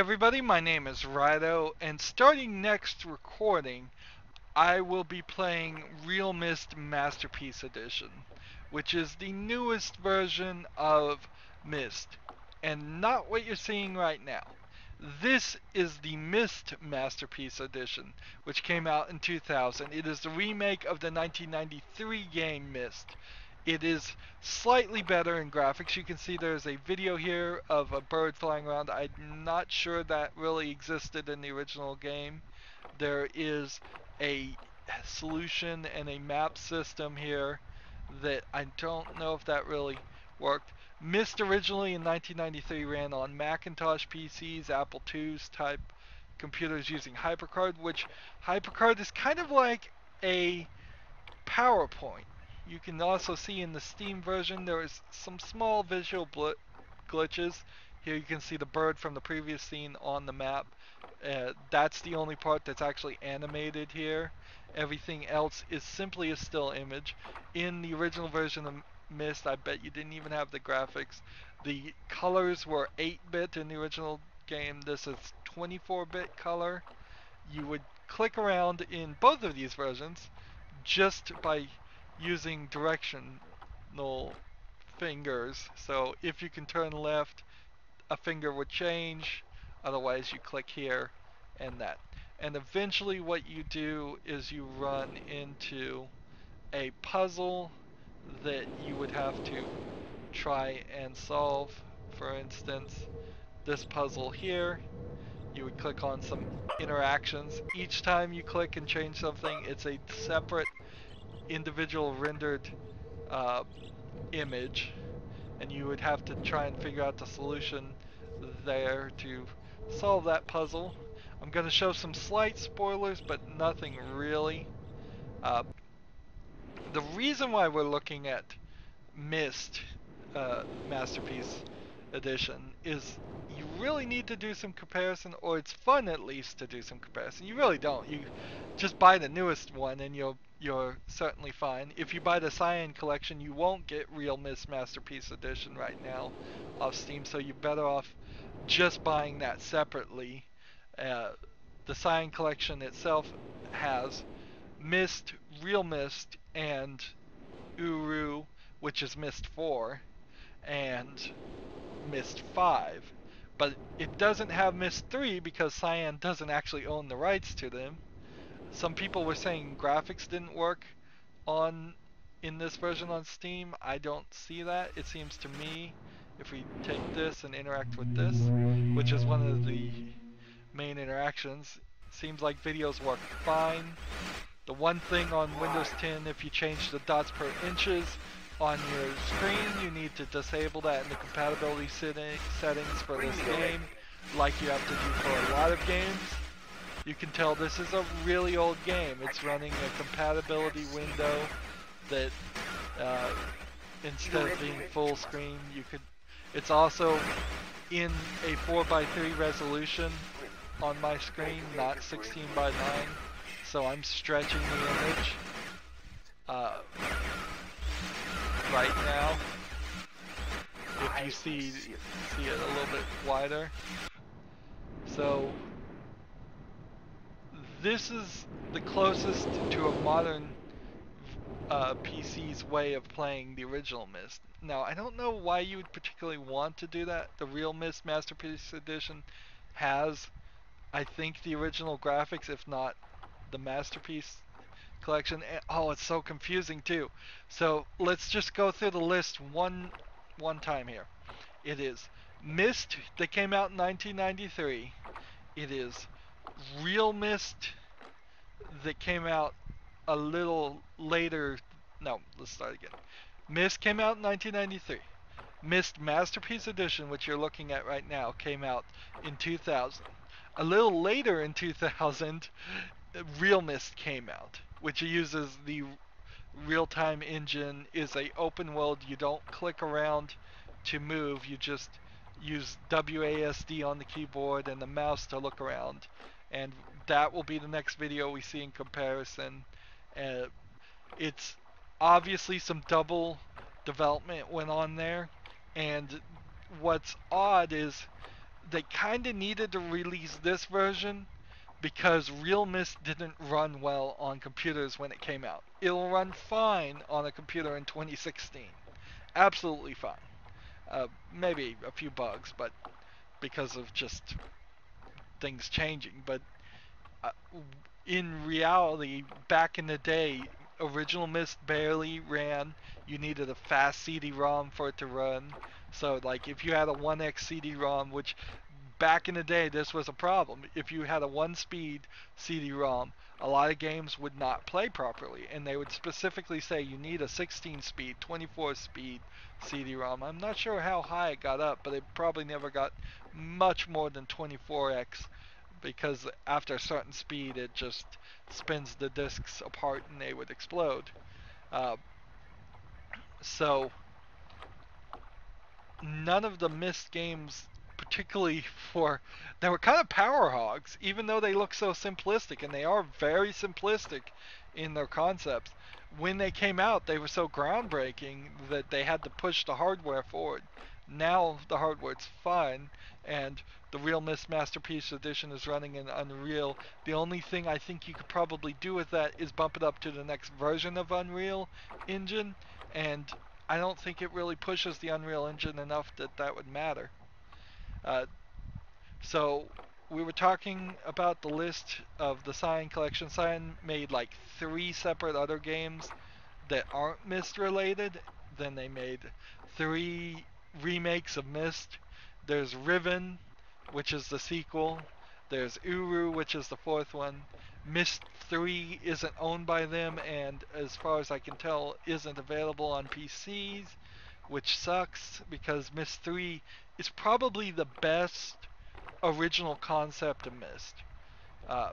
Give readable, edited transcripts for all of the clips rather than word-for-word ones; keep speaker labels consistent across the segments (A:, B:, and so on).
A: everybody, my name is Rydo, and starting next recording, I will be playing realMYST Masterpiece Edition, which is the newest version of Myst, and not what you're seeing right now. This is the Myst Masterpiece Edition, which came out in 2000. It is the remake of the 1993 game Myst. It is slightly better in graphics. You can see there's a video here of a bird flying around. I'm not sure that really existed in the original game. There is a solution and a map system here that I don't know if that really worked. Myst originally in 1993 ran on Macintosh PCs, Apple IIs type computers using HyperCard, which HyperCard is kind of like a PowerPoint. You can also see in the Steam version there is some small visual glitches. Here you can see the bird from the previous scene on the map. That's the only part that's actually animated here. Everything else is simply a still image. In the original version of Myst, I bet you didn't even have the graphics. The colors were 8-bit in the original game. This is 24-bit color. You would click around in both of these versions just by using directional fingers. So if you can turn left, a finger would change. Otherwise, you click here and that. And eventually what you do is you run into a puzzle that you would have to try and solve. For instance, this puzzle here, you would click on some interactions. Each time you click and change something, it's a separate individual rendered uh, image, and you would have to try and figure out the solution there to solve that puzzle. I'm going to show some slight spoilers, but nothing really. Uh, the reason why we're looking at Myst Masterpiece Edition is you really need to do some comparison, or it's fun at least to do some comparison. You really don't. You just buy the newest one and you're certainly fine. If you buy the Cyan collection, you won't get realMYST Masterpiece Edition right now off Steam, so you're better off just buying that separately. The Cyan collection itself has Myst, realMYST, and Uru, which is Myst 4, and Myst 5. But it doesn't have Myst 3 because Cyan doesn't actually own the rights to them. Some people were saying graphics didn't work in this version on Steam. I don't see that. It seems to me, if we take this and interact with this, which is one of the main interactions, seems like videos work fine. The one thing on Windows 10, if you change the dots per inches on your screen, you need to disable that in the compatibility settings for this game, like you have to do for a lot of games. You can tell this is a really old game. It's running a compatibility window that instead of being full screen, you could. It's also in a 4:3 resolution on my screen, not 16:9. So I'm stretching the image right now. If you see it a little bit wider. So this is the closest to a modern PC's way of playing the original Myst. Now, I don't know why you would particularly want to do that. The realMYST Masterpiece Edition has, I think, the original graphics, if not the Masterpiece collection. Oh, it's so confusing too. So let's just go through the list one time here. It is Myst that came out in 1993. It is realMYST that came out a little later. No, let's start again. Myst came out in 1993. Myst Masterpiece Edition, which you're looking at right now, came out in 2000. A little later in 2000, realMYST came out, which uses the real-time engine, is a open world. You don't click around to move, you just use WASD on the keyboard and the mouse to look around, and that will be the next video we see in comparison. It's obviously some double development went on there, and what's odd is they kind of needed to release this version because realMYST didn't run well on computers when it came out. It'll run fine on a computer in 2016. Absolutely fine. Maybe a few bugs, but because of just things changing. But uh, in reality, back in the day, original Myst barely ran. You needed a fast CD-ROM for it to run. So, like, if you had a 1x CD-ROM, which back in the day this was a problem. If you had a one-speed CD-ROM, a lot of games would not play properly, and they would specifically say you need a 16-speed, 24-speed CD-ROM. I'm not sure how high it got up, but it probably never got much more than 24x because after a certain speed it just spins the discs apart and they would explode. Uh, so none of the Myst games, particularly for, they were kind of power hogs, even though they look so simplistic, and they are very simplistic in their concepts. When they came out, they were so groundbreaking that they had to push the hardware forward. Now the hardware's fine, and the real Myst Masterpiece Edition is running in Unreal. The only thing I think you could probably do with that is bump it up to the next version of Unreal Engine, and I don't think it really pushes the Unreal Engine enough that that would matter. Uh, so we were talking about the list of the Cyan collection. Cyan made like 3 separate other games that aren't Myst related. Then they made 3 remakes of Myst. There's Riven, which is the sequel. There's Uru, which is the 4th one. Myst 3 isn't owned by them, and as far as I can tell, isn't available on PCs, which sucks because Myst 3 is probably the best original concept of Myst. Uh,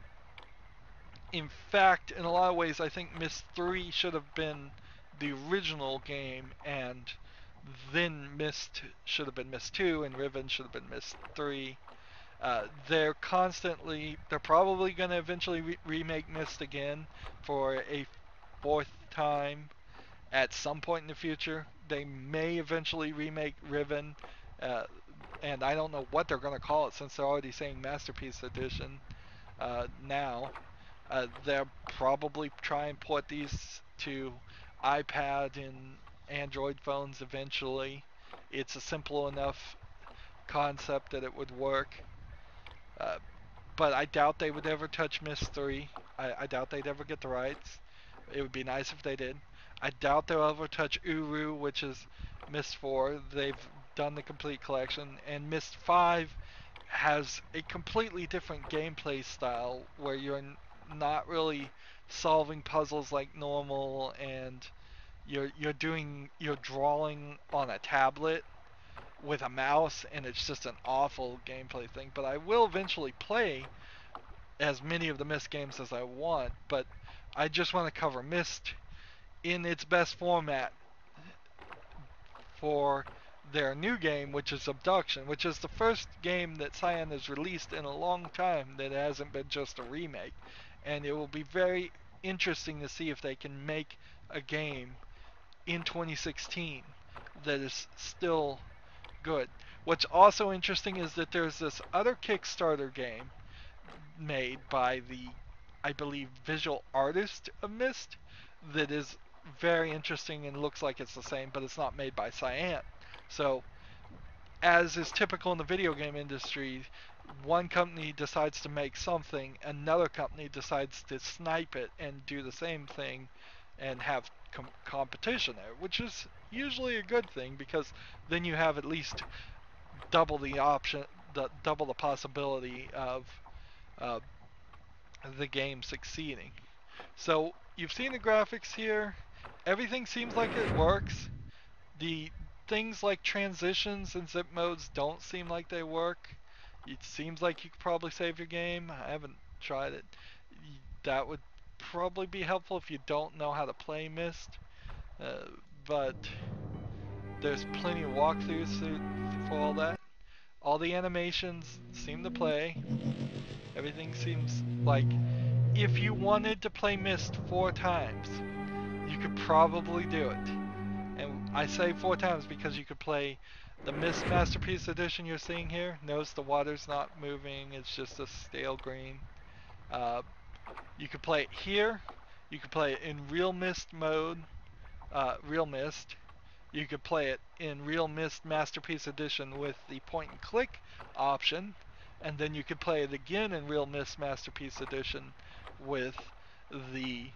A: in fact, in a lot of ways, I think Myst 3 should have been the original game, and then Myst should have been Myst 2, and Riven should have been Myst 3. They're probably going to eventually remake Myst again for a 4th time at some point in the future. They may eventually remake Riven, uh, and I don't know what they're going to call it since they're already saying Masterpiece Edition now. They'll probably try and port these to iPad and Android phones eventually. It's a simple enough concept that it would work. Uh, but I doubt they would ever touch Myst 3. I doubt they'd ever get the rights. It would be nice if they did. I doubt they'll ever touch Uru, which is Myst 4. They've done the complete collection. And Myst 5 has a completely different gameplay style where you're not really solving puzzles like normal, and you're drawing on a tablet with a mouse, and it's just an awful gameplay thing. But I will eventually play as many of the Myst games as I want, but I just want to cover Myst in its best format for their new game, which is Abduction, which is the first game that Cyan has released in a long time that hasn't been just a remake. And it will be very interesting to see if they can make a game in 2016 that is still good. What's also interesting is that there's this other Kickstarter game made by the, I believe, visual artist of Myst that is very interesting and looks like it's the same, but it's not made by Cyan. So, as is typical in the video game industry, one company decides to make something, another company decides to snipe it and do the same thing and have competition there, which is usually a good thing because then you have at least double the option, double the possibility of uh, the game succeeding. So you've seen the graphics here. Everything seems like it works. The things like transitions and zip modes don't seem like they work. It seems like you could probably save your game. I haven't tried it. That would probably be helpful if you don't know how to play Myst. But there's plenty of walkthroughs for all that. All the animations seem to play. Everything seems like if you wanted to play Myst 4 times, you could probably do it. And I say 4 times because you could play The Myst Masterpiece Edition you're seeing here, notice the water's not moving, it's just a stale green. You can play it here, you can play it in realMYST mode, realMYST. You could play it in realMYST Masterpiece Edition with the point and click option, and then you could play it again in realMYST Masterpiece Edition with the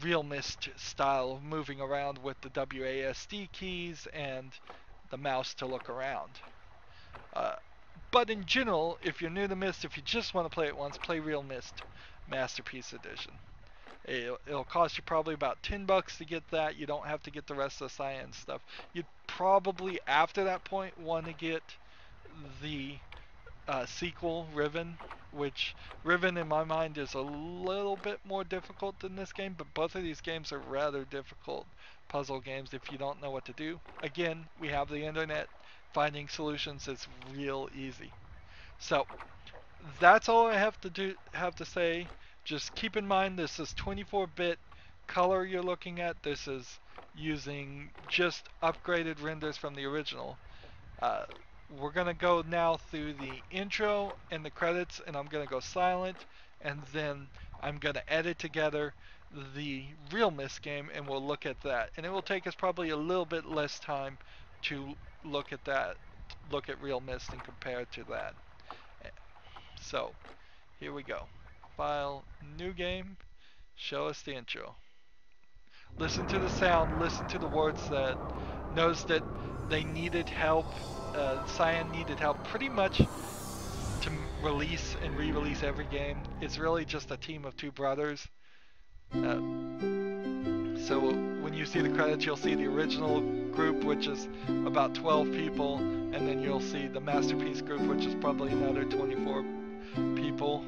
A: realMYST style of moving around with the WASD keys and the mouse to look around. But in general, if you're new to Myst, if you just want to play it once, play realMYST Masterpiece Edition. It'll cost you probably about $10 to get that. You don't have to get the rest of the cyan stuff. You'd probably, after that point, want to get the sequel, Riven, which Riven in my mind is a little bit more difficult than this game, but both of these games are rather difficult puzzle games if you don't know what to do. Again, we have the internet. Finding solutions is real easy. So that's all I have to say. Just keep in mind this is 24-bit color you're looking at. This is using just upgraded renders from the original. We're going to go now through the intro and the credits, and I'm going to go silent, and then I'm going to edit together the realMYST game, and we'll look at that. And it will take us probably a little bit less time to look at that, look at realMYST and compare to that. So, here we go. File, new game, show us the intro. Listen to the sound, listen to the words that, notice that they needed help, Cyan needed help pretty much to release and re-release every game. It's really just a team of two brothers. So when you see the credits, you'll see the original group, which is about 12 people, and then you'll see the Masterpiece group, which is probably another 24 people.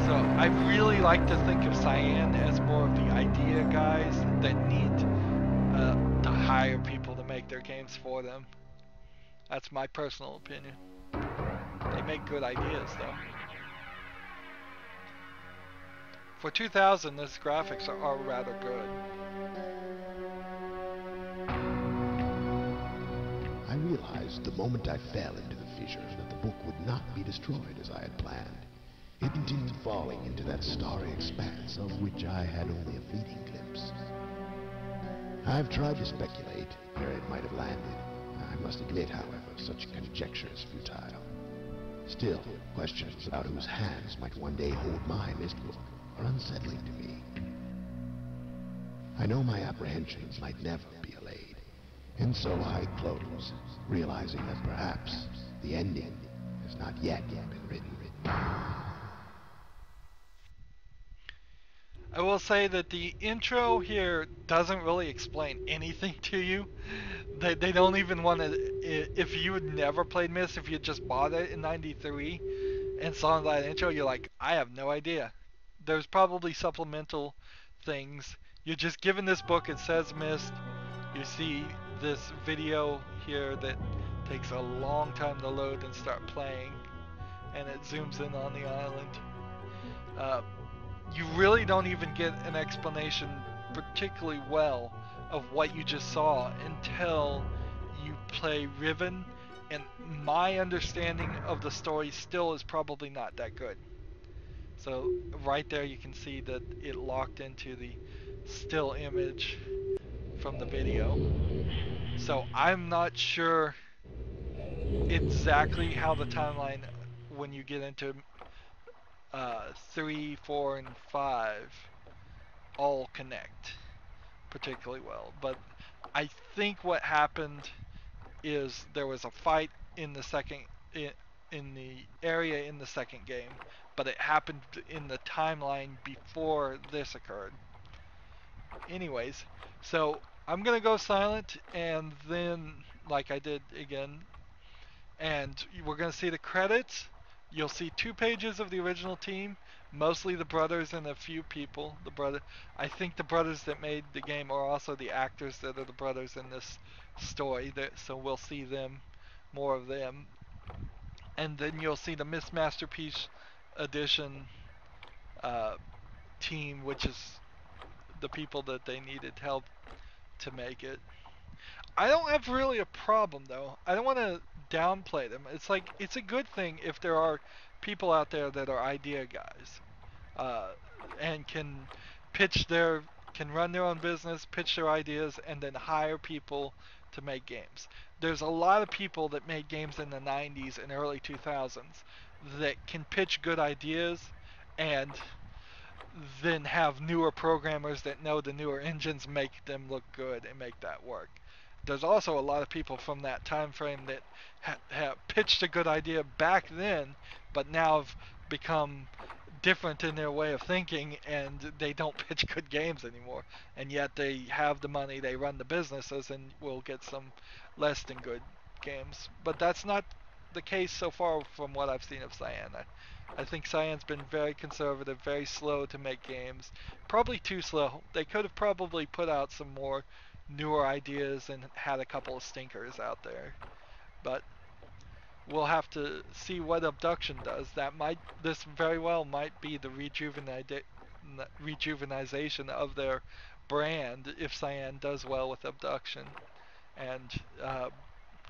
A: So I really like to think of Cyan as more of the idea guys that need to hire people to make their games for them. That's my personal opinion. They make good ideas though. For 2000, those graphics are rather good.
B: I realized the moment I fell into the fissure that the book would not be destroyed as I had planned. It continued falling into that starry expanse of which I had only a fleeting glimpse. I've tried to speculate where it might have landed. I must admit, however, such conjecture is futile. Still, questions about whose hands might one day hold my Myst book are unsettling to me. I know my apprehensions might never be allayed, and so I close, realizing that perhaps the ending has not yet been written.
A: I will say that the intro here doesn't really explain anything to you. They don't even want to, if you had never played Myst, if you just bought it in 93 and saw that intro, you're like, I have no idea. There's probably supplemental things. You're just given this book, it says Myst. You see this video here that takes a long time to load and start playing, and it zooms in on the island. You really don't even get an explanation particularly well of what you just saw until you play Riven, and my understanding of the story still is probably not that good. So right there you can see that it locked into the still image from the video. So I'm not sure exactly how the timeline, when you get into 3, 4, and 5 all connect particularly well. But I think what happened is there was a fight in the second in the area in the second game, but it happened in the timeline before this occurred. Anyways, so I'm gonna go silent, and then like I did again, and we're gonna see the credits. You'll see 2 pages of the original team, mostly the brothers and a few people. I think the brothers that made the game are also the actors that are the brothers in this story. So we'll see them, more of them. And then you'll see the Myst Masterpiece Edition team, which is the people that they needed help to make it. I don't have really a problem though. I don't want to downplay them. It's like it's a good thing if there are people out there that are idea guys, uh, and pitch their can run their own business, pitch their ideas, and then hire people to make games. There's a lot of people that made games in the 90s and early 2000s that can pitch good ideas and then have newer programmers that know the newer engines make them look good and make that work. There's also a lot of people from that time frame that have pitched a good idea back then, but now have become different in their way of thinking, and they don't pitch good games anymore. And yet they have the money, they run the businesses, and will get some less than good games. But that's not the case so far from what I've seen of Cyan. I think Cyan's been very conservative, very slow to make games. Probably too slow. They could have probably put out some more newer ideas and had a couple of stinkers out there. But we'll have to see what Abduction does. This very well might be the rejuvenization of their brand if Cyan does well with Abduction and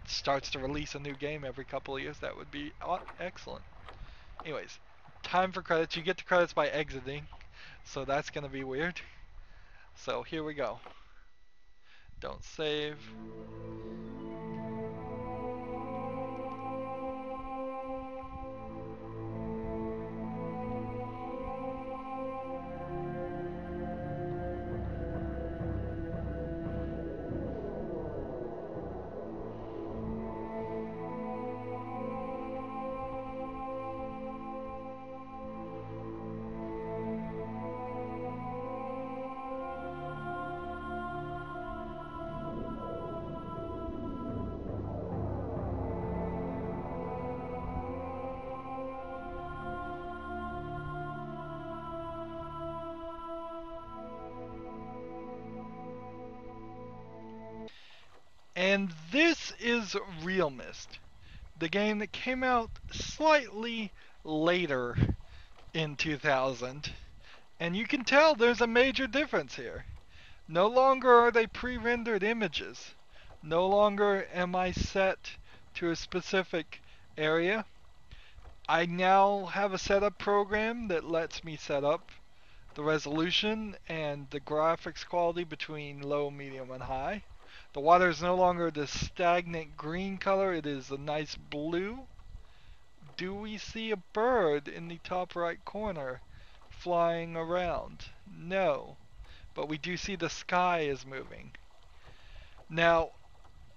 A: starts to release a new game every couple of years. That would be excellent. Anyways, time for credits. You get the credits by exiting, so that's going to be weird. So here we go. Don't save. And this is realMYST, the game that came out slightly later in 2000. And you can tell there's a major difference here. No longer are they pre-rendered images. No longer am I set to a specific area. I now have a setup program that lets me set up the resolution and the graphics quality between low, medium, and high. The water is no longer the stagnant green color, it is a nice blue. Do we see a bird in the top right corner flying around? No, but we do see the sky is moving. Now,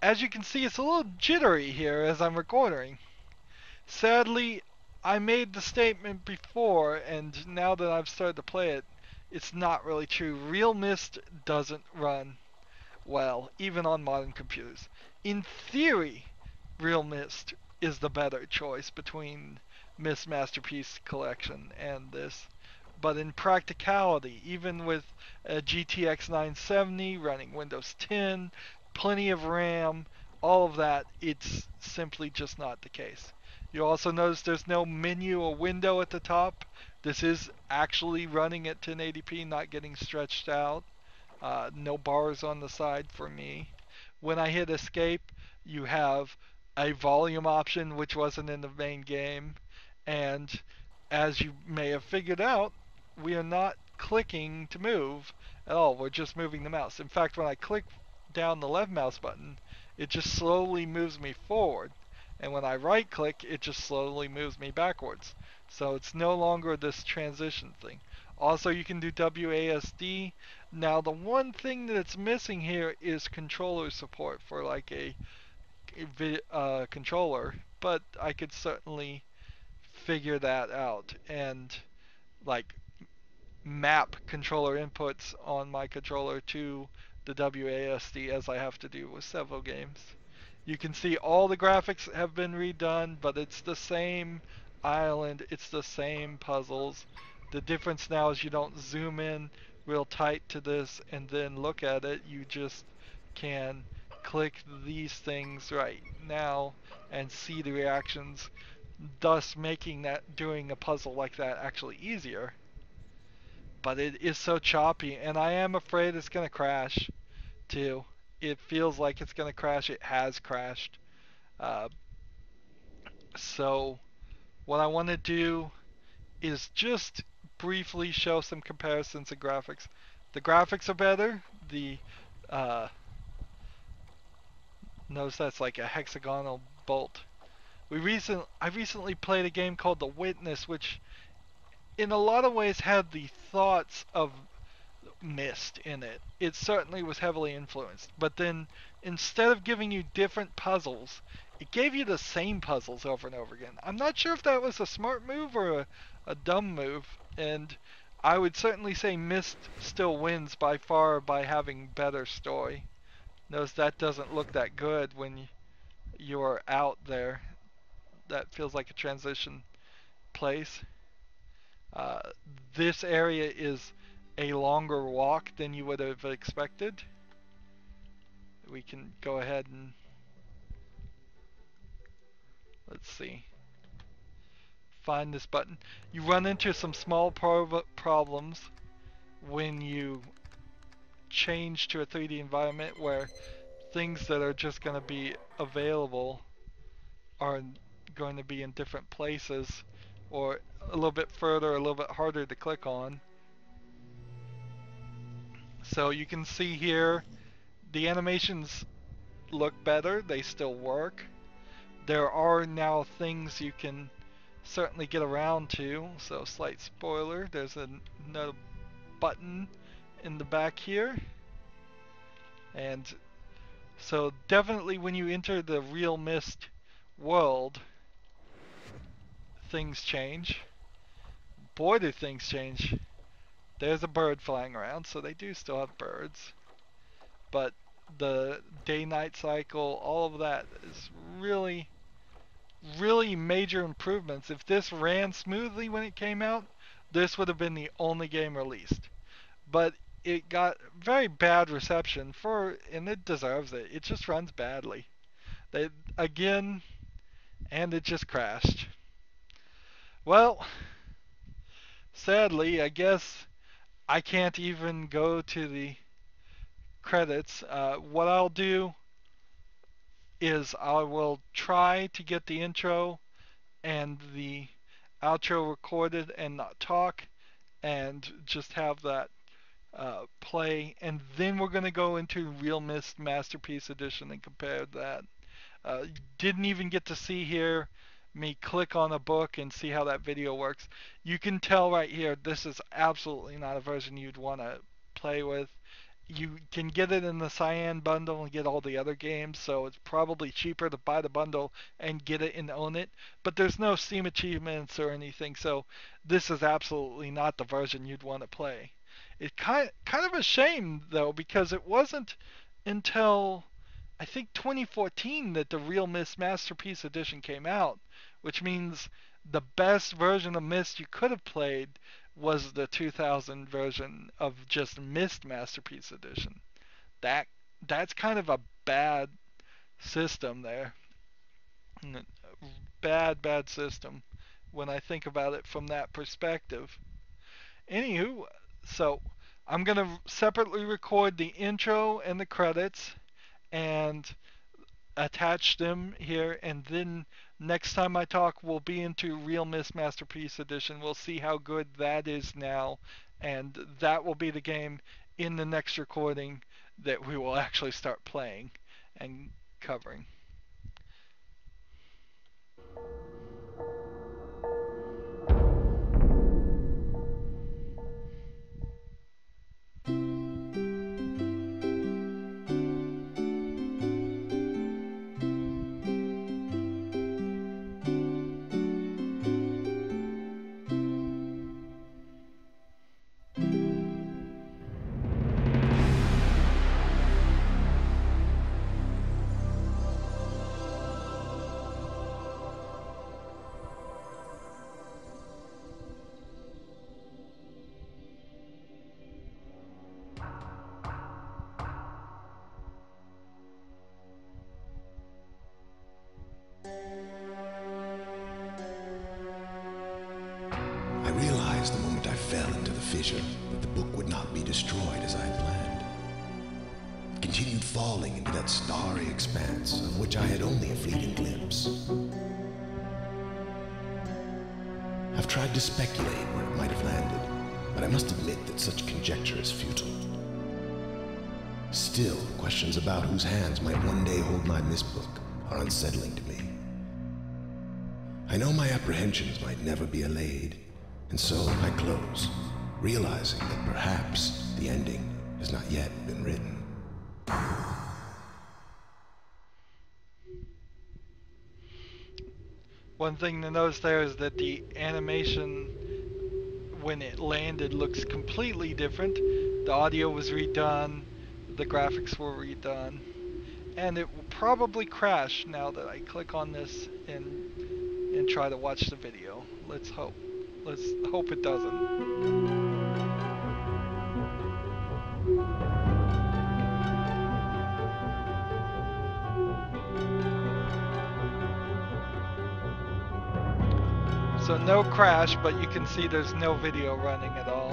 A: as you can see, it's a little jittery here as I'm recording. Sadly, I made the statement before, and now that I've started to play it, it's not really true. realMYST doesn't run well, even on modern computers. In theory, realMYST is the better choice between Myst Masterpiece Collection and this. But in practicality, even with a GTX 970 running Windows 10, plenty of RAM, all of that, it's simply just not the case. You also notice there's no menu or window at the top. This is actually running at 1080p, not getting stretched out. No bars on the side for me. When I hit escape, you have a volume option which wasn't in the main game. And as you may have figured out, we are not clicking to move at all. We're just moving the mouse. In fact, when I click down the left mouse button, it just slowly moves me forward. And when I right click, it just slowly moves me backwards. So it's no longer this transition thing. Also, you can do WASD. Now, the one thing that's missing here is controller support for like a controller, but I could certainly figure that out and like map controller inputs on my controller to the WASD as I have to do with several games. You can see all the graphics have been redone, but it's the same island, it's the same puzzles. The difference now is you don't zoom in real tight to this and then look at it. You just can click these things right now and see the reactions, thus making that doing a puzzle like that actually easier. But it is so choppy, and I am afraid it's going to crash too. It feels like it's going to crash. It has crashed. Uh, so what I want to do is just briefly show some comparisons of graphics. The graphics are better. The uh, notice that's like a hexagonal bolt. I recently played a game called The Witness, which in a lot of ways had the thoughts of Myst in it. It certainly was heavily influenced. But then instead of giving you different puzzles, it gave you the same puzzles over and over again. I'm not sure if that was a smart move or a dumb move. And I would certainly say Myst still wins by far by having better story. Notice that doesn't look that good when you're out there. That feels like a transition place. Uh, this area is a longer walk than you would have expected. We can go ahead and let's see, find this button. You run into some small problems when you change to a 3D environment where things that are just going to be available are going to be in different places or a little bit further, a little bit harder to click on. So you can see here the animations look better, they still work. There are now things you can certainly get around to, so slight spoiler, there's another button in the back here. And so definitely when you enter the realMYST world, things change. Boy, do things change. There's a bird flying around, so they do still have birds. But the day-night cycle, all of that is really, really major improvements. If this ran smoothly when it came out, this would have been the only game released. But it got very bad reception and it deserves it. It just runs badly. Again, and it just crashed. Well, sadly, I guess I can't even go to the credits. What I'll do is I will try to get the intro and the outro recorded and not talk and just have that play, and then we're going to go into realMYST Masterpiece Edition and compare that. Didn't even get to see here me click on a book and see how that video works. You can tell right here this is absolutely not a version you'd want to play with. You can get it in the Cyan bundle and get all the other games, so it's probably cheaper to buy the bundle and get it and own it. But there's no Steam achievements or anything, so this is absolutely not the version you'd want to play. It's kind of a shame though, because it wasn't until I think 2014 that the realMYST Masterpiece Edition came out, which means the best version of Myst you could have played was the 2000 version of just Myst Masterpiece Edition. That's kind of a bad system there. Bad system when I think about it from that perspective. Anywho, so I'm going to separately record the intro and the credits and attach them here, and then next time I talk we'll be into realMYST Masterpiece Edition. We'll see how good that is now, and that will be the game in the next recording that we will actually start playing and covering.
B: I realized the moment I fell into the fissure that the book would not be destroyed as I had planned. It continued falling into that starry expanse of which I had only a fleeting glimpse. I've tried to speculate where it might have landed, but I must admit that such conjecture is futile. Still, questions about whose hands might one day hold my Myst book are unsettling to me. I know my apprehensions might never be allayed, and so I close, realizing that perhaps the ending has not yet been written.
A: One thing to notice there is that the animation when it landed looks completely different. The audio was redone, the graphics were redone, and it will probably crash now that I click on this and try to watch the video. Let's hope. Let's hope it doesn't. So no crash, but you can see there's no video running at all.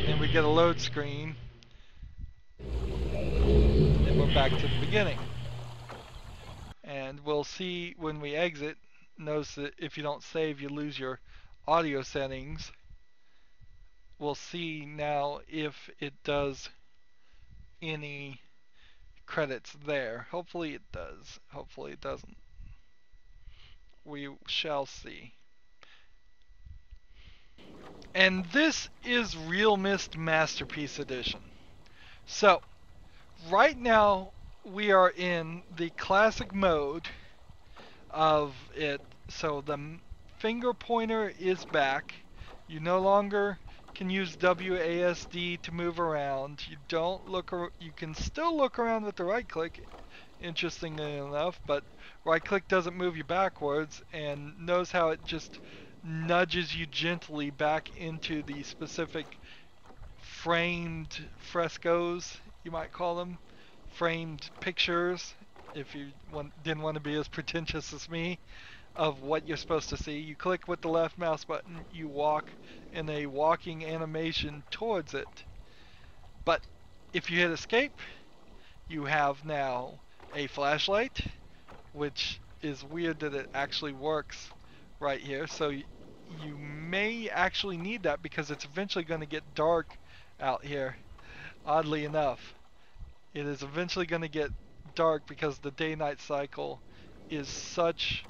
A: And we get a load screen. And we're back to the beginning. And we'll see when we exit. Notice that if you don't save, you lose your audio settings. We'll see now if it does any credits there. Hopefully it does. Hopefully it doesn't. We shall see. And this is realMYST Masterpiece Edition. So, right now we are in the classic mode of it. So the finger pointer is back. You no longer can use WASD to move around. You don't look. You can still look around with the right click, interestingly enough, but right click doesn't move you backwards. And notice how it just nudges you gently back into the specific framed frescoes, you might call them, framed pictures, if you didn't want to be as pretentious as me, of what you're supposed to see. You click with the left mouse button, you walk in a walking animation towards it. But if you hit escape, you have now a flashlight, which is weird that it actually works right here. So you may actually need that because it's eventually going to get dark out here. Oddly enough, it is eventually going to get dark because the day-night cycle is such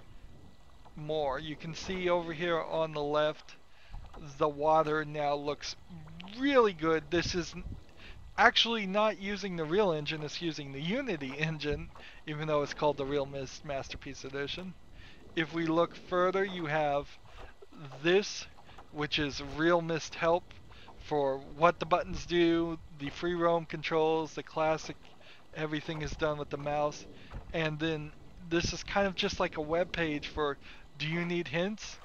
A: more. You can see over here on the left, the water now looks really good. This is actually not using the Real engine, it's using the Unity engine, even though it's called the realMYST Masterpiece Edition. If we look further, you have this, which is realMYST help for what the buttons do, the free roam controls, the classic, everything is done with the mouse. And then this is kind of just like a web page for, do you need hints?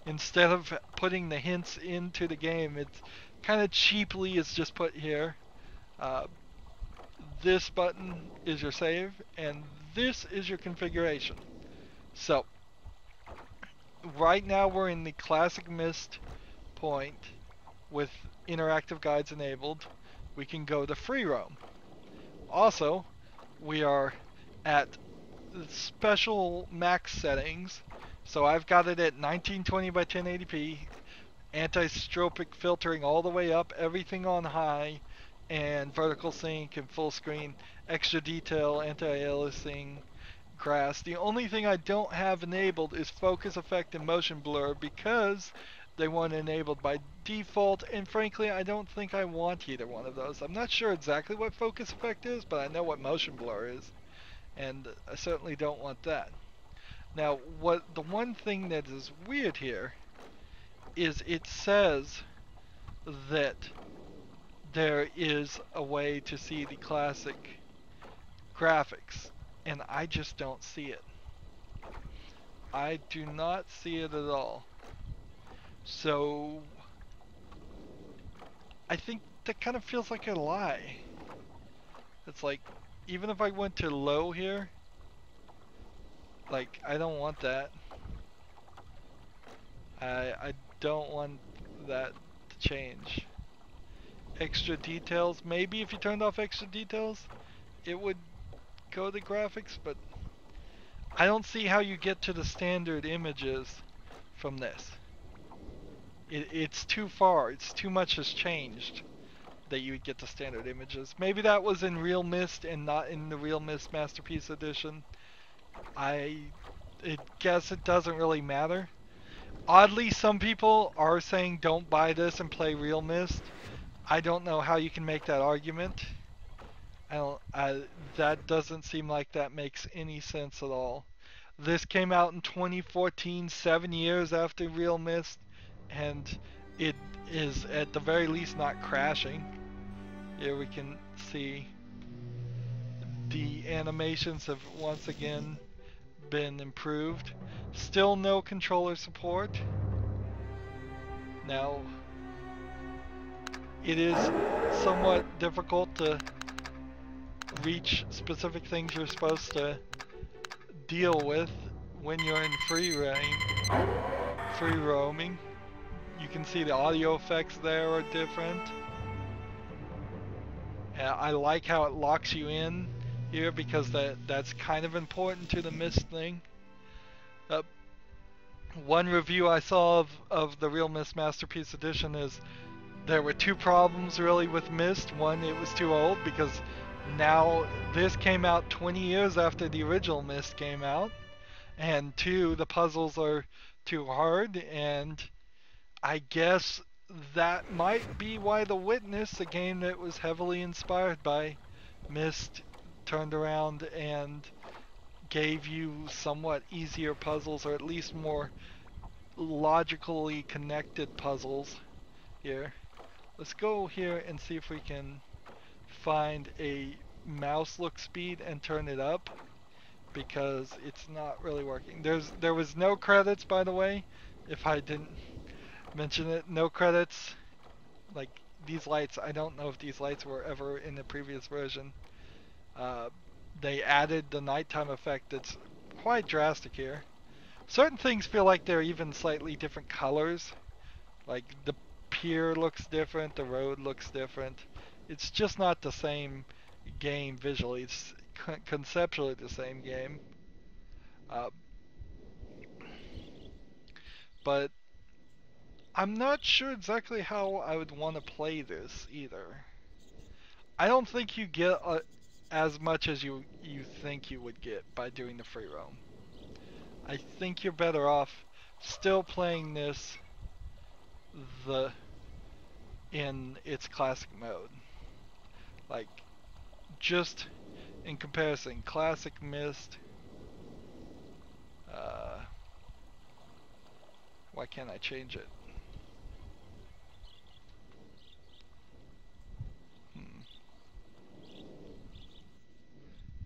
A: Instead of putting the hints into the game, it's kind of cheaply is just put here. This button is your save, and this is your configuration. So right now we're in the classic Myst point with interactive guides enabled. We can go to free roam. Also, we are at special max settings. So I've got it at 1920 by 1080p, anti-stropic filtering all the way up, everything on high, and vertical sync and full screen, extra detail, anti-aliasing, grass. The only thing I don't have enabled is focus effect and motion blur because they weren't enabled by default, and frankly I don't think I want either one of those. I'm not sure exactly what focus effect is, but I know what motion blur is, and I certainly don't want that. Now, the one thing that is weird here is it says that there is a way to see the classic graphics, and I just don't see it. I do not see it at all. So I think that kind of feels like a lie. It's like, even if I went to low here, like, I don't want that. I don't want that to change. extra details. Maybe if you turned off extra details, it would go to graphics, but I don't see how you get to the standard images from this. It's too far. It's too much has changed that you would get to standard images. Maybe that was in realMYST and not in the realMYST Masterpiece Edition. I guess it doesn't really matter. Oddly, some people are saying don't buy this and play realMYST. I don't know how you can make that argument. That doesn't seem like that makes any sense at all. This came out in 2014, 7 years after realMYST, and it is at the very least not crashing. Here we can see the animations have once again been improved. Still no controller support. Now, it is somewhat difficult to reach specific things you're supposed to deal with when you're in free roaming. You can see the audio effects there are different. I like how it locks you in here because that's kind of important to the Myst thing. One review I saw of the realMYST Masterpiece Edition is there were two problems really with Myst. One, it was too old because now this came out 20 years after the original Myst came out. And two, the puzzles are too hard, and I guess that might be why The Witness, a game that was heavily inspired by Myst, turned around and gave you somewhat easier puzzles, or at least more logically connected puzzles here. Let's go here and see if we can find a mouse look speed and turn it up, because it's not really working. There was no credits, by the way, if I didn't mention it. No credits. Like these lights, I don't know if these lights were ever in the previous version. They added the nighttime effect that's quite drastic here. Certain things feel like they're even slightly different colors. Like the pier looks different, the road looks different. It's just not the same game visually. It's conceptually the same game. But I'm not sure exactly how I would want to play this either. I don't think you get as much as you think you would get by doing the free roam. I think you're better off still playing this in its classic mode. Like, just in comparison, classic Myst. Why can't I change it?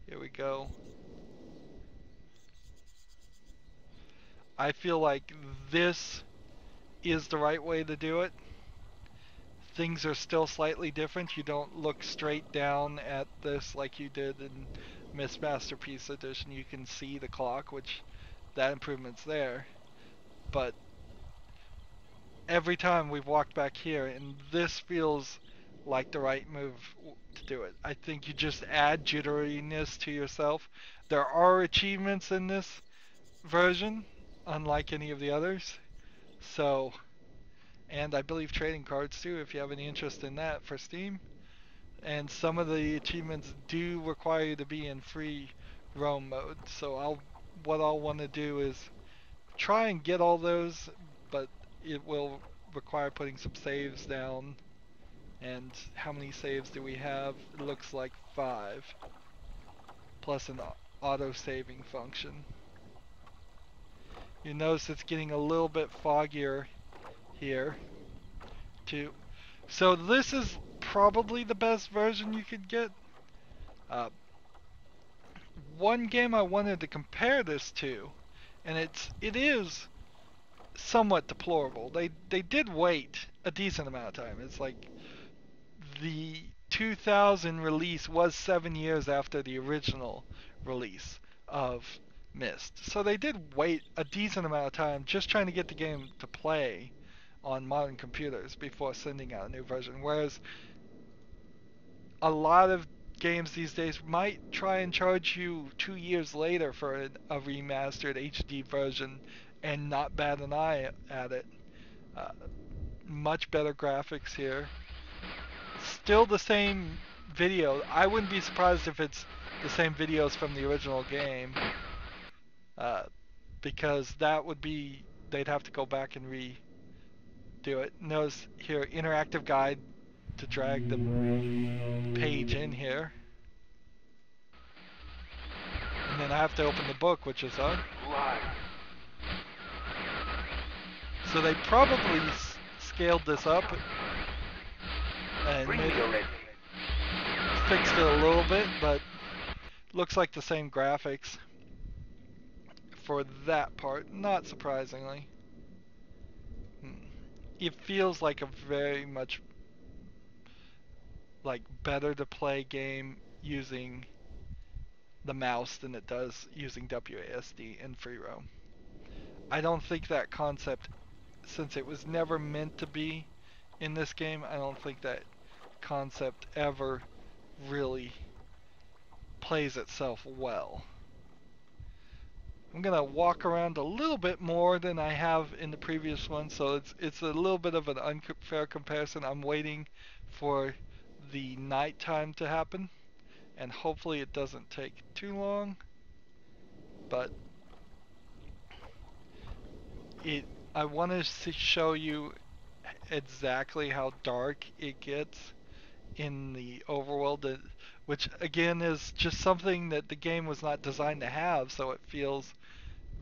A: Here we go. I feel like this is the right way to do it. Things are still slightly different. You don't look straight down at this like you did in Myst Masterpiece Edition. You can see the clock, which that improvement's there. But every time we've walked back here, and this feels like the right move to do it. I think you just add jitteriness to yourself. There are achievements in this version, unlike any of the others. So, and I believe trading cards too, if you have any interest in that for Steam. And some of the achievements do require you to be in free roam mode. So what I'll want to do is try and get all those, but it will require putting some saves down. And how many saves do we have? It looks like 5, plus an auto-saving function. You notice it's getting a little bit foggier here too. So this is probably the best version you could get. One game I wanted to compare this to, and it is somewhat deplorable. They did wait a decent amount of time. It's like the 2000 release was 7 years after the original release of Myst. So they did wait a decent amount of time just trying to get the game to play on modern computers before sending out a new version. Whereas a lot of games these days might try and charge you 2 years later for a remastered HD version and not bat an eye at it. Uh, Much better graphics here. Still the same video. I wouldn't be surprised if it's the same videos from the original game, uh, because that would be, they'd have to go back and redo it. Notice here, interactive guide to drag the page in here. And then I have to open the book, which is on. So they probably scaled this up and fixed it a little bit, but looks like the same graphics for that part, not surprisingly. It feels like a very much like better to play game using the mouse than it does using WASD and free roam. I don't think that concept, since it was never meant to be in this game, I don't think that concept ever really plays itself well. I'm gonna walk around a little bit more than I have in the previous one, so it's a little bit of an unfair comparison. I'm waiting for the nighttime to happen, and hopefully it doesn't take too long. But I want to show you exactly how dark it gets in the overworld, which again is just something that the game was not designed to have, so it feels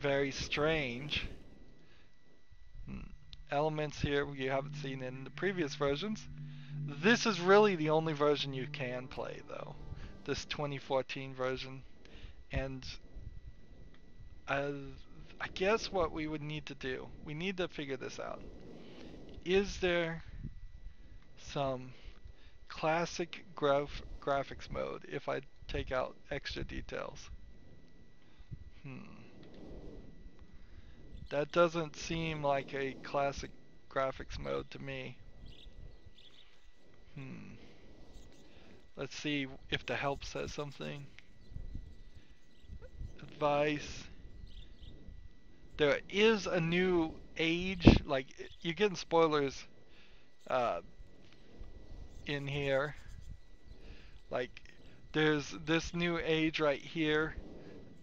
A: very strange. Elements here you haven't seen in the previous versions. This is really the only version you can play, though, this 2014 version. And I guess what we would need to do, we need to figure this out. Is there some classic graphics mode if I take out extra details? That doesn't seem like a classic graphics mode to me. Let's see if the help says something. Advice. There is a new age, like you're getting spoilers in here. Like there's this new age right here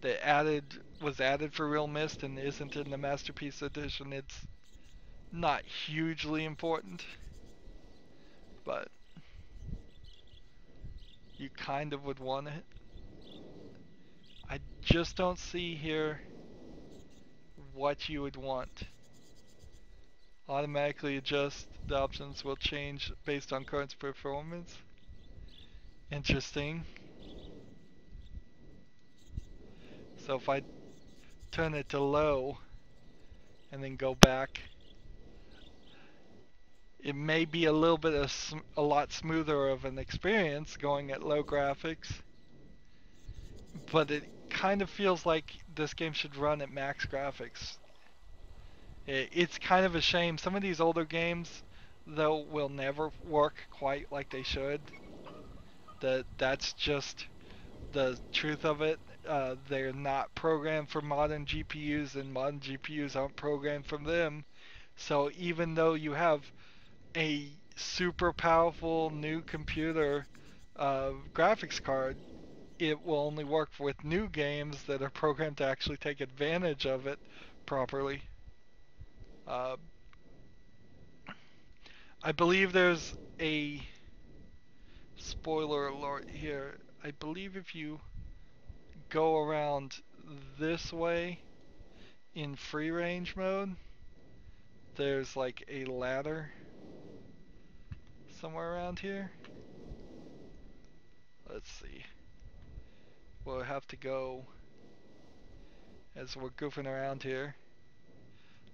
A: that was added for realMYST and isn't in the Masterpiece Edition. It's not hugely important, but you kind of would want it. I just don't see here what you would want. Automatically adjust, the options will change based on current performance. Interesting. So if I turn it to low and then go back, it may be a little bit a lot smoother of an experience going at low graphics, but it kind of feels like this game should run at max graphics. It's kind of a shame. Some of these older games, though, will never work quite like they should. That's just the truth of it. They're not programmed for modern GPUs, and modern GPUs aren't programmed for them. So even though you have a super powerful new computer graphics card, it will only work with new games that are programmed to actually take advantage of it properly. Uh, I believe there's a spoiler alert here. I believe if you go around this way in free range mode, there's like a ladder somewhere around here. Let's see. We'll have to go as we're goofing around here.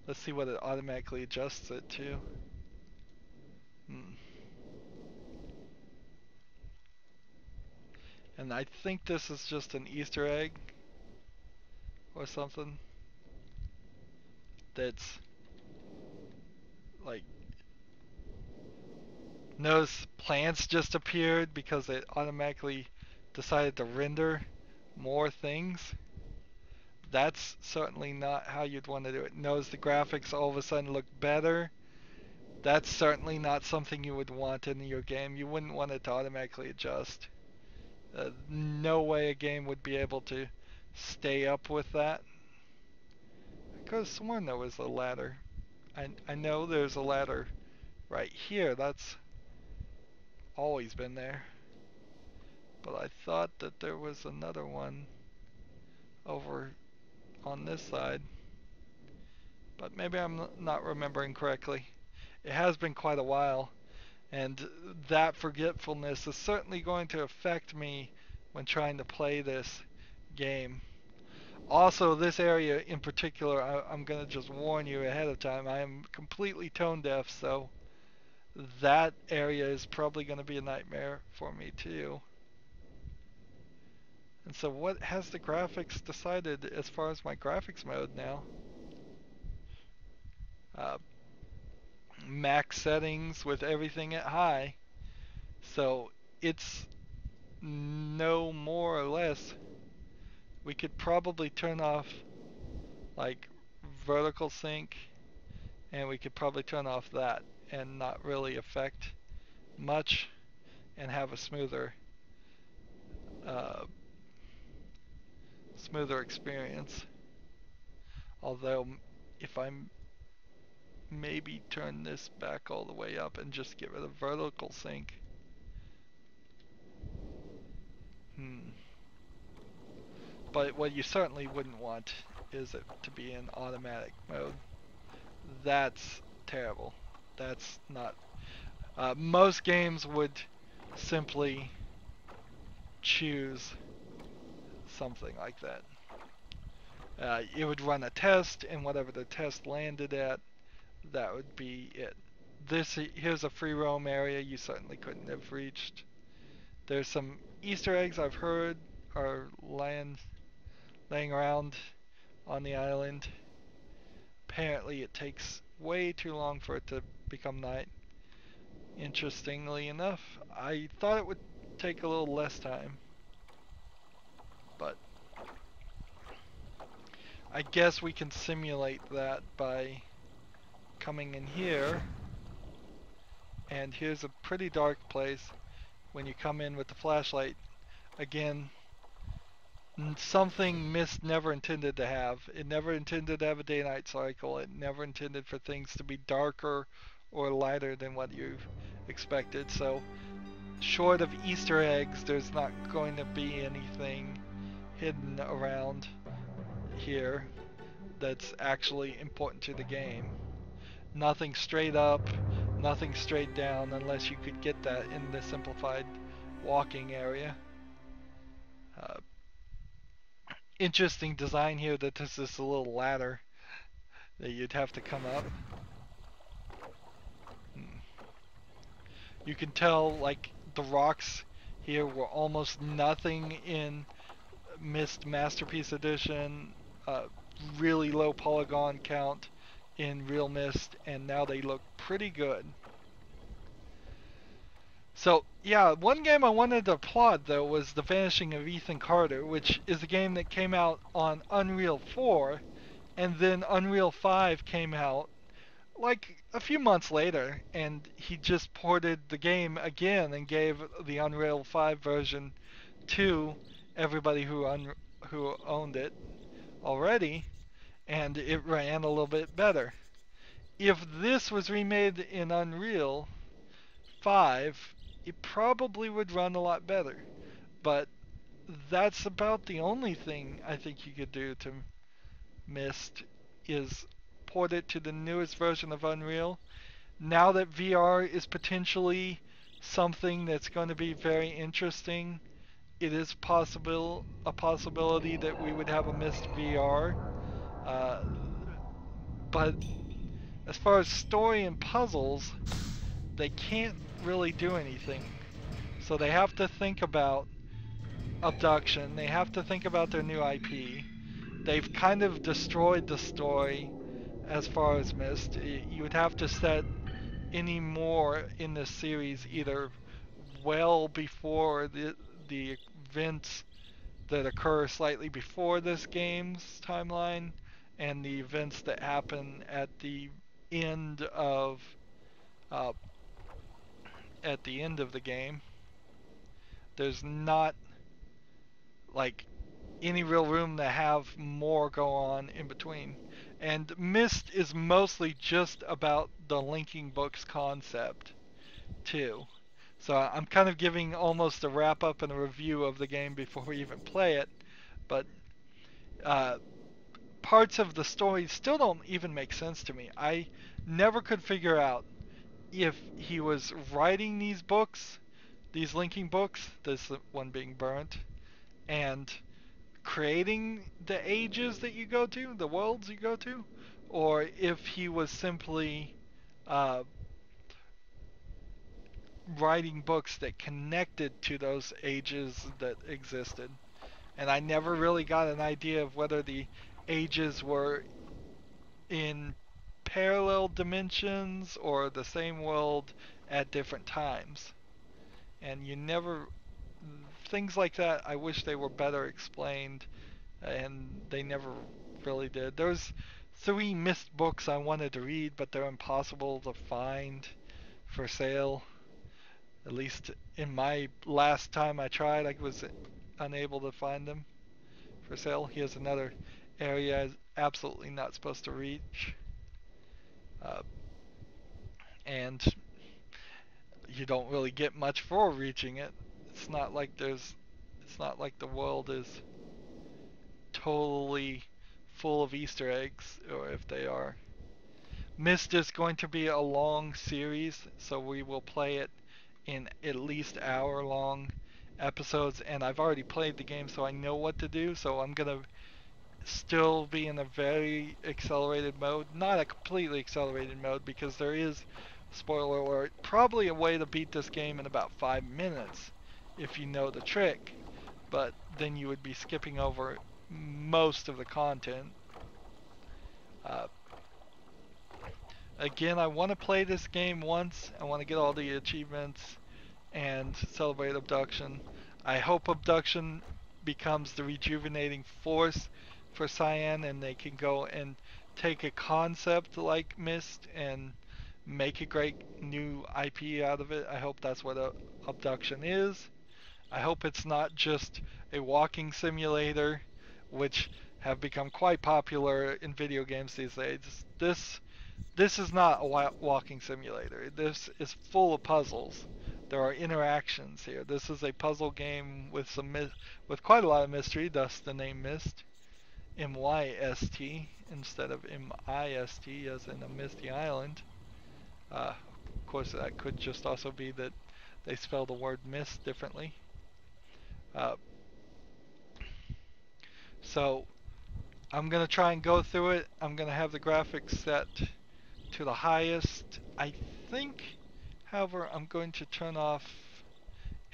A: Let's see what it automatically adjusts it to. And I think this is just an Easter egg or something that's like Notice plants just appeared because it automatically decided to render more things. That's certainly not how you'd want to do it. Notice the graphics all of a sudden look better. That's certainly not something you would want in your game. You wouldn't want it to automatically adjust. No way a game would be able to stay up with that. I could have sworn there was a ladder. I know there's a ladder right here. That's always been there. But I thought that there was another one over on this side. But maybe I'm not remembering correctly. It has been quite a while, and that forgetfulness is certainly going to affect me when trying to play this game. Also, this area in particular, I'm going to just warn you ahead of time, I am completely tone deaf, so that area is probably going to be a nightmare for me too. And so what has the graphics decided as far as my graphics mode now? Uh, Max settings with everything at high. So it's no more or less. We could probably turn off like vertical sync, and we could probably turn off that and not really affect much and have a uh, smoother experience. Although if I maybe turn this back all the way up and just get rid of vertical sync. But what you certainly wouldn't want is it to be in automatic mode. That's terrible. That's not. Most games would simply choose something like that. It would run a test, and whatever the test landed at, that would be it. Here's a free roam area you certainly couldn't have reached. There's some Easter eggs I've heard are laying around on the island. Apparently it takes way too long for it to become night. Interestingly enough, I thought it would take a little less time. But I guess we can simulate that by coming in here. And here's a pretty dark place. When you come in with the flashlight, again, something Myst never intended to have. It never intended to have a day-night cycle. It never intended for things to be darker or lighter than what you've expected. So, short of Easter eggs, there's not going to be anything hidden around here that's actually important to the game. Nothing straight up, nothing straight down, unless you could get that in the simplified walking area. Interesting design here that there's this little ladder that you'd have to come up. You can tell like the rocks here were almost nothing in Myst Masterpiece Edition, really low polygon count in realMYST, and now they look pretty good. So, yeah, one game I wanted to applaud, though, was The Vanishing of Ethan Carter, which is a game that came out on Unreal 4, and then Unreal 5 came out, like, a few months later, and he just ported the game again and gave the Unreal 5 version to everybody who owned it already, and it ran a little bit better. If this was remade in Unreal 5, it probably would run a lot better. But that's about the only thing I think you could do to Myst is port it to the newest version of Unreal. Now that VR is potentially something that's going to be very interesting, it is a possibility that we would have a Myst VR. But as far as story and puzzles, they can't really do anything. So they have to think about abduction. They have to think about their new IP. They've kind of destroyed the story as far as Myst. You would have to set any more in this series, either well before the events that occur slightly before this game's timeline, and the events that happen end of uh, at the end of the game. There's not like any real room to have more go on in between. And Myst is mostly just about the linking books concept too. So I'm kind of giving almost a wrap up and a review of the game before we even play it. But uh, parts of the story still don't even make sense to me. I never could figure out if he was writing these books, these linking books, this one being burnt, and creating the ages that you go to, the worlds you go to, or if he was simply uh, writing books that connected to those ages that existed. And I never really got an idea of whether the ages were in parallel dimensions or the same world at different times. And you never, things like that, I wish they were better explained, and they never really did. There's 3 Myst books I wanted to read, but they're impossible to find for sale. At least in my last time I tried, I was unable to find them for sale. Here's another area I'm absolutely not supposed to reach. Uh, and you don't really get much for reaching it. It's not like the world is totally full of Easter eggs, or if they are. Myst is going to be a long series, so we will play it in at least hour-long episodes, and I've already played the game, so I know what to do, so I'm going to still be in a very accelerated mode. Not a completely accelerated mode, because there is, spoiler alert, probably a way to beat this game in about 5 minutes if you know the trick, but then you would be skipping over most of the content. Uh, Again, I want to play this game once. I want to get all the achievements and celebrate Abduction. I hope Abduction becomes the rejuvenating force for Cyan, and they can go and take a concept like Myst and make a great new IP out of it. I hope that's what Abduction is. I hope it's not just a walking simulator, which have become quite popular in video games these days. This is not a walking simulator. This is full of puzzles. There are interactions here. This is a puzzle game with with quite a lot of mystery, thus the name Myst, MYST instead of MIST as in a misty island. Of course, that could just also be that they spell the word mist differently. Uh, so I'm gonna try and go through it. I'm gonna have the graphics set to the highest. I think, however, I'm going to turn off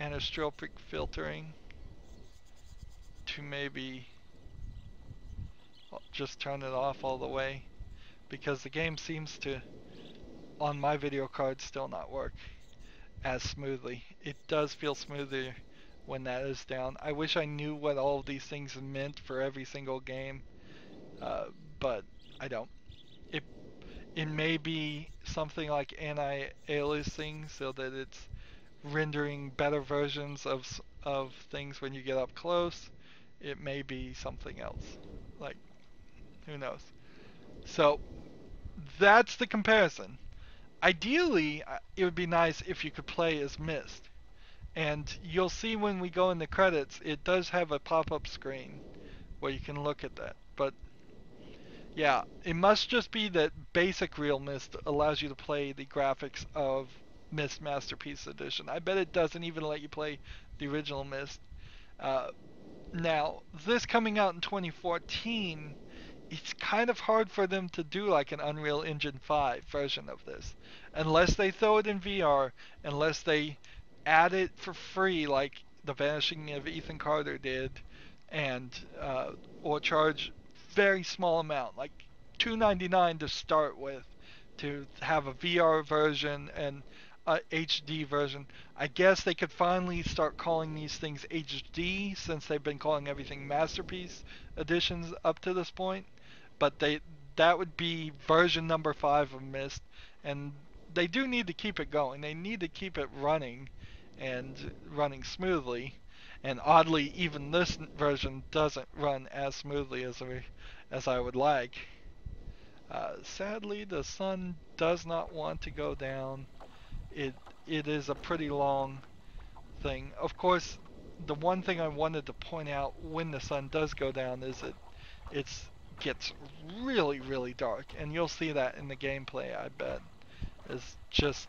A: anisotropic filtering to maybe just turn it off all the way, because the game seems to, on my video card, still not work as smoothly. It does feel smoother when that is down. I wish I knew what all of these things meant for every single game, but I don't. It it may be something like anti-aliasing, so that it's rendering better versions of things when you get up close. It may be something else. Like, who knows? So that's the comparison. Ideally, it would be nice if you could play as Myst. And you'll see when we go in the credits, it does have a pop-up screen where you can look at that. But yeah, it must just be that basic realMYST allows you to play the graphics of Myst Masterpiece Edition. I bet it doesn't even let you play the original Myst. Uh, Now, this coming out in 2014, it's kind of hard for them to do like an Unreal Engine 5 version of this. Unless they throw it in VR, unless they add it for free like The Vanishing of Ethan Carter did, and or charge very small amount, like $2.99 to start with, to have a VR version and a HD version. I guess they could finally start calling these things HD since they've been calling everything Masterpiece Editions up to this point. But that would be version number 5 of Myst, and they do need to keep it going. They need to keep it running and running smoothly. And oddly, even this version doesn't run as smoothly as I would like. Sadly, the sun does not want to go down. It it is a pretty long thing. Of course, the one thing I wanted to point out when the sun does go down is it gets really really dark, and you'll see that in the gameplay. I bet it's just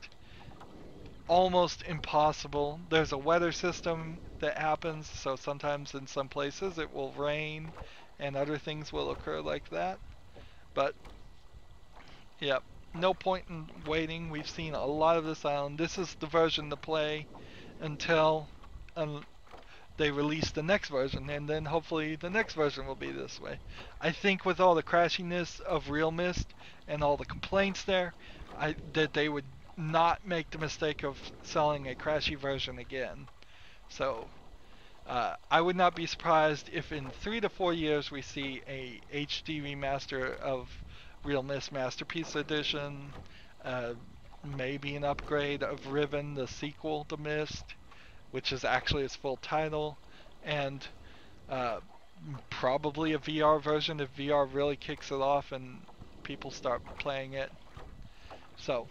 A: almost impossible. There's a weather system that happens, so sometimes in some places it will rain, and other things will occur like that. But yep, no point in waiting. We've seen a lot of this island. This is the version to play until they release the next version, and then hopefully the next version will be this way. I think with all the crashiness of realMYST and all the complaints there, that they would not make the mistake of selling a crashy version again. So I would not be surprised if in 3 to 4 years we see a HD remaster of realMYST Masterpiece Edition, uh, maybe an upgrade of Riven, the sequel to Myst, which is actually its full title, and uh, probably a VR version if VR really kicks it off and people start playing it. So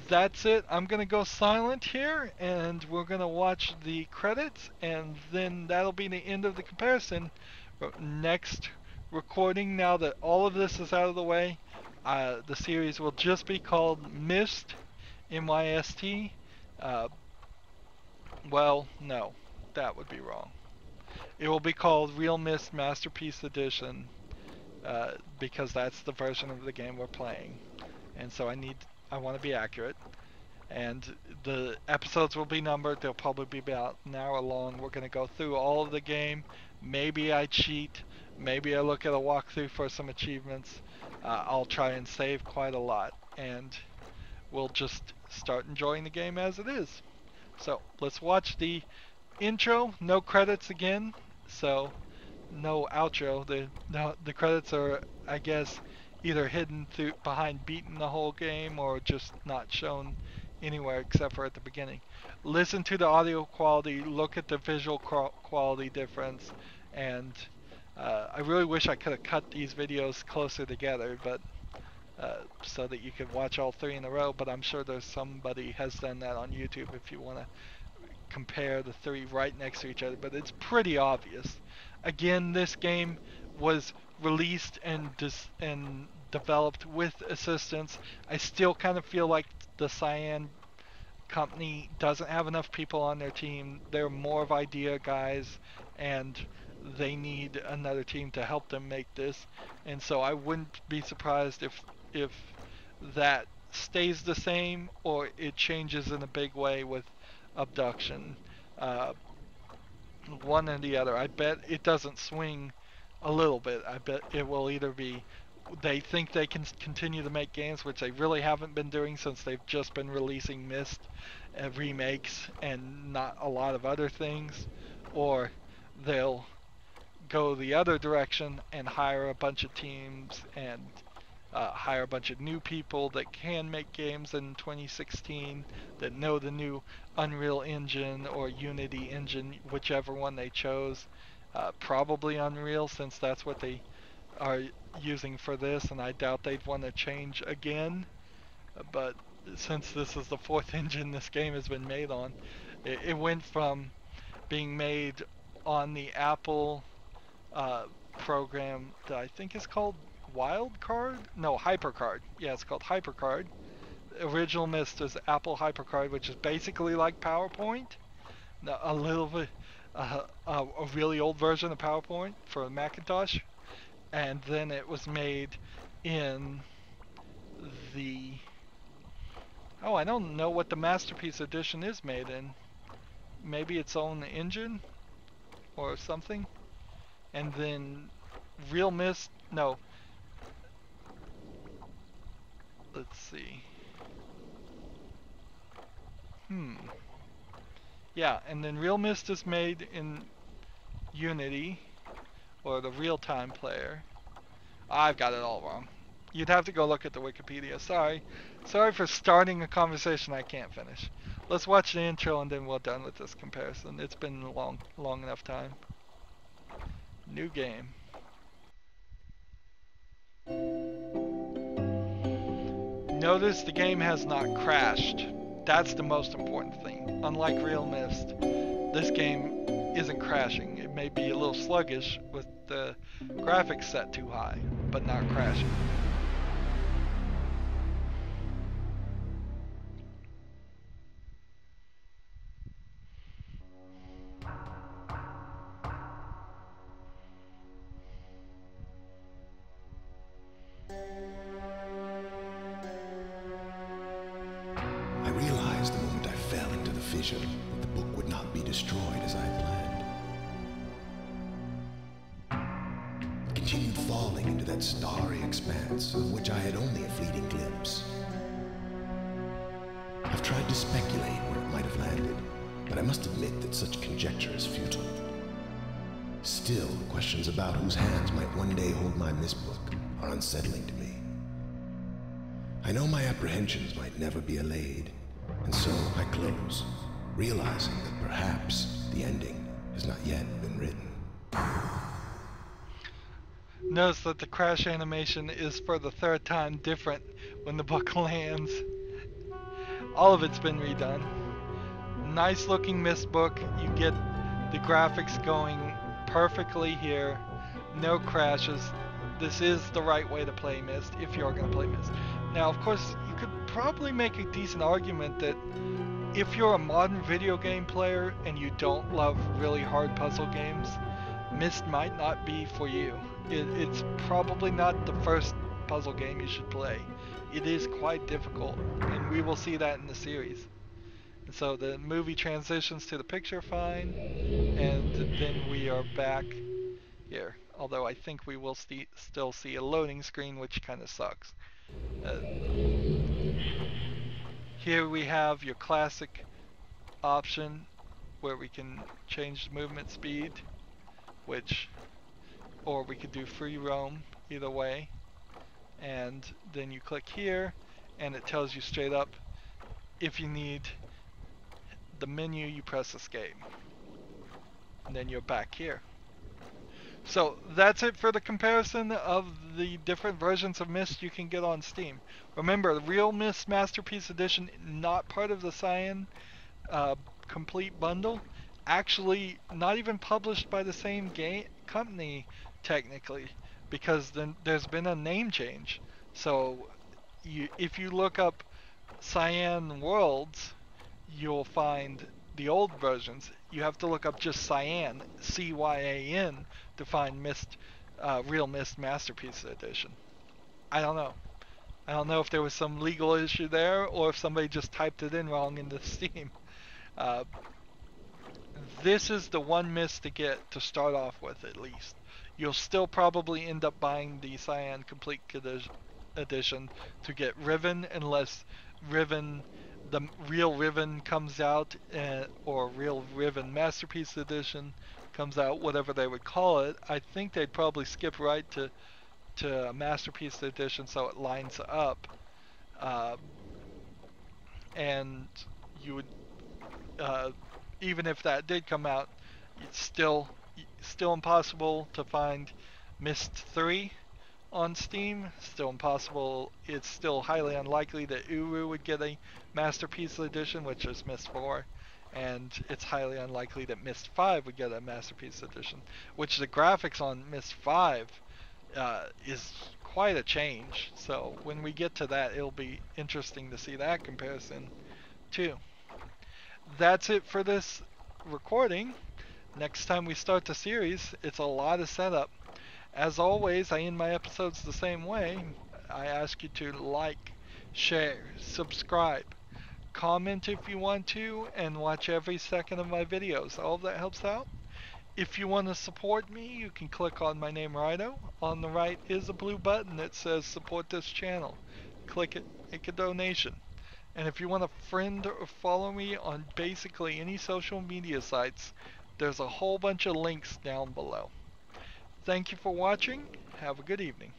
A: that's it. I'm gonna go silent here, and we're gonna watch the credits, and then that'll be the end of the comparison. Next recording, now that all of this is out of the way, the series will just be called Myst, MYST. Uh, well, no, that would be wrong. It will be called realMYST Masterpiece Edition, because that's the version of the game we're playing, and so I want to be accurate. And the episodes will be numbered. They'll probably be about an hour long. We're going to go through all of the game. Maybe I cheat. Maybe I look at a walkthrough for some achievements. I'll try and save quite a lot, and we'll just start enjoying the game as it is. So let's watch the intro. No credits again, so no outro. The credits are, I guess, either hidden behind beating the whole game or just not shown anywhere except for at the beginning. Listen to the audio quality, look at the visual quality difference, and I really wish I could have cut these videos closer together, but so that you could watch all 3 in a row, but I'm sure there's somebody has done that on YouTube if you want to compare the 3 right next to each other, but it's pretty obvious. Again, this game was released and developed with assistance. I still kind of feel like the Cyan company doesn't have enough people on their team. They're more of idea guys, and they need another team to help them make this. And so I wouldn't be surprised if that stays the same or it changes in a big way with abduction. Uh, One and the other. I bet it doesn't swing a little bit. I bet it will either be they think they can continue to make games, which they really haven't been doing since they've just been releasing Myst remakes and not a lot of other things, or they'll go the other direction and hire a bunch of teams and hire a bunch of new people that can make games in 2016 that know the new Unreal Engine or Unity engine, whichever one they chose. Probably Unreal, since that's what they are using for this, and I doubt they'd want to change again. But since this is the 4th engine this game has been made on, it went from being made on the Apple program that I think is called Wildcard? No, HyperCard. Yeah, it's called HyperCard. Original Myst is Apple HyperCard, which is basically like PowerPoint. A little bit, a really old version of PowerPoint for Macintosh. And then it was made in the... Oh, I don't know what the Masterpiece Edition is made in. Maybe its own engine or something. And then realMYST, no. let's see. Yeah, and then realMYST is made in Unity, or the real-time player. I've got it all wrong. You'd have to go look at the Wikipedia. Sorry. Sorry for starting a conversation I can't finish. Let's watch the intro and then we're done with this comparison. It's been a long enough time. New game. Notice the game has not crashed. That's the most important thing. Unlike realMYST, this game isn't crashing. It may be a little sluggish with the graphics set too high, but not crashing.
B: I realized the moment I fell into the fissure that the book would not be destroyed as I had planned. It continued falling into that starry expanse of which I had only a fleeting glimpse. I've tried to speculate where it might have landed, but I must admit that such conjecture is futile. Still, questions about whose hands might one day hold my Myst book are unsettling to me. I know my apprehensions might never be allayed, and so I close, realizing that perhaps the ending has not yet been written.
A: Notice that the crash animation is for the third time different when the book lands. All of it's been redone. Nice looking Myst book. You get the graphics going perfectly here. No crashes. This is the right way to play Myst if you're going to play Myst. Now, of course, you could probably make a decent argument that if you're a modern video game player and you don't love really hard puzzle games, Myst might not be for you. It's probably not the first puzzle game you should play. It is quite difficult, and we will see that in the series. And so the movie transitions to the picture fine, and then we are back here. Although I think we will still see a loading screen, which kind of sucks. Here we have your classic option where we can change the movement speed, or we could do free roam, either way. And then you click here and it tells you straight up, if you need the menu, you press escape. And then you're back here. So that's it for the comparison of the different versions of Myst you can get on Steam. Remember, the real Myst Masterpiece Edition, not part of the Cyan complete bundle. Actually, not even published by the same game company technically, because then there's been a name change. So if you look up Cyan Worlds, you'll find the old versions. You have to look up just Cyan, C-Y-A-N, to find Real Myst Masterpiece Edition. I don't know. I don't know if there was some legal issue there, or if somebody just typed it in wrong into Steam. This is the one Myst to get to start off with, at least. You'll still probably end up buying the Cyan Complete Edition to get Riven, unless Riven, the real Riven comes out, or Real Riven Masterpiece Edition comes out, whatever they would call it. I think they'd probably skip right to a Masterpiece Edition so it lines up. And you would, even if that did come out, it's still impossible to find Myst 3 on Steam. Still impossible. It's still highly unlikely that Uru would get a Masterpiece Edition, which is Myst 4, and it's highly unlikely that Myst 5 would get a Masterpiece Edition, which the graphics on Myst 5 is quite a change. So when we get to that, it'll be interesting to see that comparison too. That's it for this recording. Next time we start the series, it's a lot of setup. As always, I end my episodes the same way. I ask you to like, share, subscribe, comment if you want to, and watch every second of my videos. All of that helps out. If you want to support me, you can click on my name, Rydo. On the right is a blue button that says support this channel. Click it make a donation. And if you want to friend or follow me on basically any social media sites, there's a whole bunch of links down below. Thank you for watching. Have a good evening.